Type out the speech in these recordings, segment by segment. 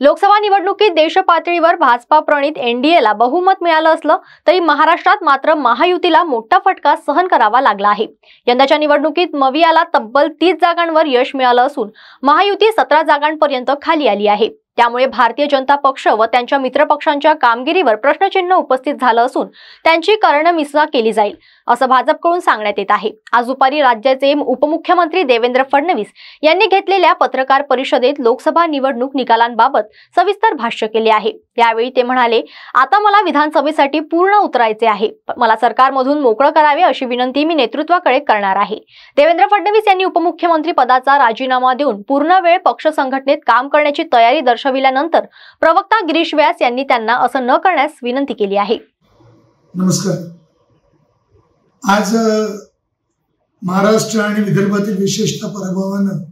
लोकसभा निवडणुकीत देशपातळीवर भाजपा प्रणित एनडीएला बहुमत मिळालं असलं तरी महाराष्ट्रात मात्र महायुतीला मोठा फटका सहन करावा लागला आहे। यंदाच्या निवडणुकीत मवियाला तब्बल 30 जागांवर यश मिळालं असून महायुती 17 जागांपर्यंत खाली आली आहे। त्यामुळे भारतीय जनता पक्ष व त्यांच्या मित्रपक्षांच्या कामगिरीवर प्रश्नचिन्ह उपस्थित झालं असून त्यांची कारणमीमांसा केली जाईल असं भाजपकडून सांगण्यात येत आहे। आज दुपारी राज्याचे उपमुख्यमंत्री देवेंद्र फडणवीस यांनी घेतलेल्या पत्रकार परिषदेत लोकसभा निवडणूक निकालांबाबत सविस्तर भाष्य केले आहे। यावेळी ते म्हणाले, आता मला विधानसभेसाठी पूर्ण उतरायचे आहे। मला सरकारमधून मोकळं करावे अशी विनंती मी नेतृत्वाकडे करणार आहे। देवेंद्र फडणवीस यांनी उपमुख्यमंत्री पदाचा राजीनामा देऊन पूर्ण वेळ पक्ष संघटनेत काम करण्याची तयारी दर्शविल्यानंतर प्रवक्ता गिरीश व्यास यांनी त्यांना असं न करण्यास विनंती केली आहे। नमस्कार। आज महाराष्ट्र आणि विदर्भातील विशेषतः पराभवानं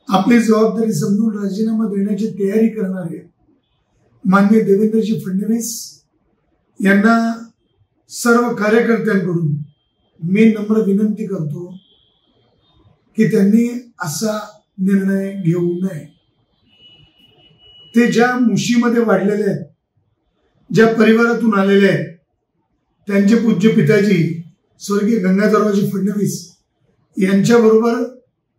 आपली जबाबदारी समजून राजीनामा देण्याची तयारी करणारे माननीय देवेंद्रजी फडणवीस यांना सर्व कार्यकर्त्यांकडून मी नम्र विनंती करतो की त्यांनी असा निर्णय घेऊ नये। ते ज्या मुशीमध्ये वाढलेले आहेत, ज्या परिवारातून आलेले आहेत, त्यांचे पूज्य पिताजी स्वर्गीय गंगाधररावजी फडणवीस यांच्याबरोबर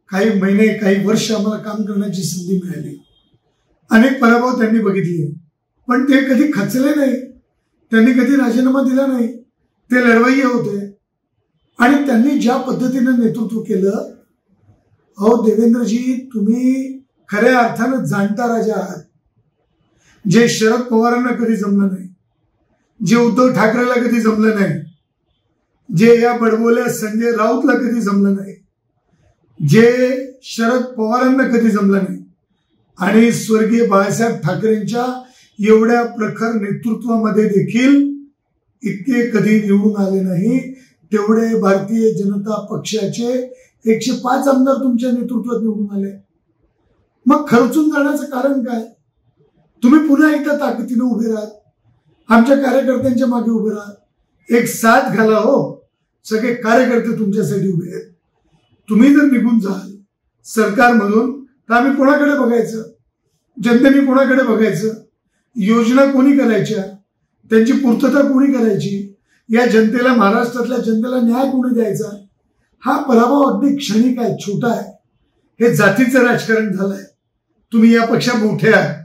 काही महिने काही वर्ष आम्हाला काम करण्याची संधी मिळाली। अनेक पराभव त्यांनी बघितले, पण ते कधी खचले नाही, त्यांनी कधी राजीनामा दिला नाही, ते लढवय्ये होते आणि त्यांनी ज्या पद्धतीने नेतृत्व केलं, अहो देवेंद्रजी तुम्ही खऱ्या अर्थानं जाणता राजा आहात। जे शरद पवारांना कधी जमलं नाही, जे उद्धव ठाकरेला कधी जमलं नाही, जे या बडबोल्या संजय राऊतला कधी जमलं नाही, जे शरद पवारांना कधी जमलं नाही आणि स्वर्गीय बाळासाहेब ठाकरेंच्या एवढ्या प्रखर नेतृत्वामध्ये देखील इतके कधी निवडून आले नाही, तेवढे भारतीय जनता पक्षाचे 105 आमदार तुमच्या नेतृत्वात निवडून आले। मग खर्चून जाण्याचं कारण काय? तुम्ही पुन्हा एकदा ताकदीने उभे राहा, आमच्या कार्यकर्त्यांच्या मागे उभे राहा, एक साथ घाला। हो, सगळे कार्यकर्ते तुमच्यासाठी उभे आहेत। तुम्ही जर निघून जाल सरकारमधून तर आम्ही कोणाकडे बघायचं? जनतेने कोणाकडे बघायचं? योजना कोणी करायच्या? त्यांची पूर्तता कोणी करायची? या जनतेला, महाराष्ट्रातल्या जनतेला न्याय कोणी द्यायचा? हा पराभव अगदी क्षणिक आहे, छोटा आहे। हे जातीचं राजकारण झालंय। तुम्ही या पक्षात मोठे आहात,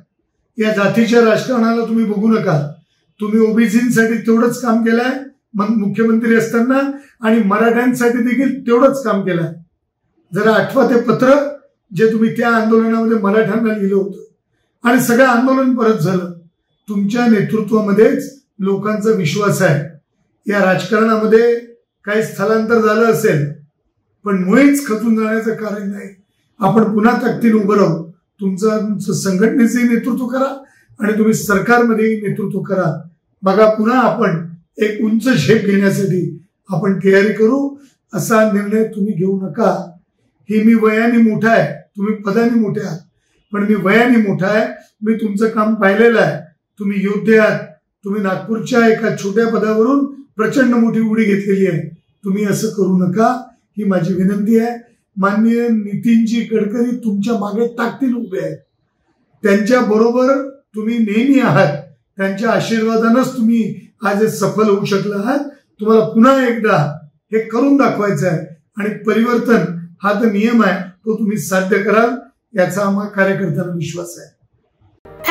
या जातीच्या राजकारणाला तुम्ही बघू नका। तुम्ही ओबीसींसाठी तेवढंच काम केलंय मुख्यमंत्री असताना आणि मराठ्यांसाठी देखील तेवढंच काम केलंय। जरा आठवा ते पत्र जे तुम्ही त्या आंदोलनामध्ये मराठ्यांना लिहिलं होतं आणि सगळं आंदोलन परत झालं। तुमच्या नेतृत्वामध्येच लोकांचा विश्वास आहे। या राजकारणामध्ये काही स्थलांतर झालं असेल, पण मुळीच खचून जाण्याचं कारण नाही। आपण पुन्हा ताकदीने उभं राहू। तुमचं संघटनेचे नेतृत्व करा आणि तुम्ही सरकारमध्ये नेतृत्व करा। बघा, पुन्हा आपण एक उंच झेप घेण्यासाठी आपण तयारी करू। असा निर्णय तुम्ही घेऊ नका। ही मी वयाने मोठा आहे, तुम्ही पदाने मोठे आहात, पण मी वयाने मोठा आहे। मी तुमचं काम पाहिलेलं आहे। तुम्ही योद्धे आहात। तुम्ही नागपूरच्या एका छोट्या पदावरून प्रचंड मोठी उडी घेतलेली आहे। तुम्ही असं करू नका, ही माझी विनंती आहे। माननीय नितीनजी गडकरी तुमच्या मागे ताकदीने उभे आहेत, त्यांच्या बरोबर तुम्ही नेहमी आहात। त्यांच्या आशीर्वादानेच तुम्ही आज सफल होऊ शकला आहात। तुम्हाला पुन्हा एकदा हे करून दाखवायचं आहे आणि परिवर्तन हा तर नियम आहे, तो तुम्ही साध्य कराल याचा आम्हा कार्यकर्त्यांना विश्वास आहे।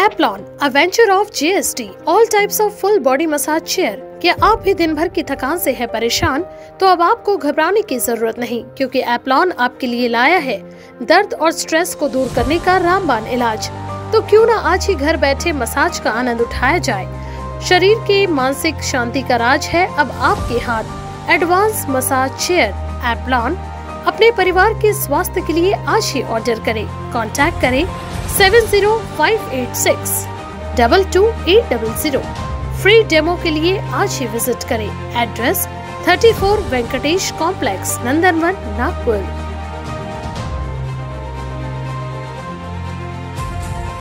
Applon, a venture of GST, all types of full body massage chair। क्या आप भी दिन भर की थकान से है परेशान? तो अब आपको घबराने की जरूरत नहीं, क्योंकि Applon आपके लिए लाया है दर्द और स्ट्रेस को दूर करने का रामबाण इलाज। तो क्यों ना आज ही घर बैठे मसाज का आनंद उठाया जाए। शरीर के मानसिक शांति का राज है अब आपके हाथ। एडवांस मसाज चेयर Applon अपने परिवार के स्वास्थ्य के लिए आज ही ऑर्डर करें। कांटेक्ट करें 70586 22800। फ्री डेमो के लिए आज ही विजिट करें। एड्रेस 34 वेंकटेश कॉम्प्लेक्स, नंदनवन, नागपुर।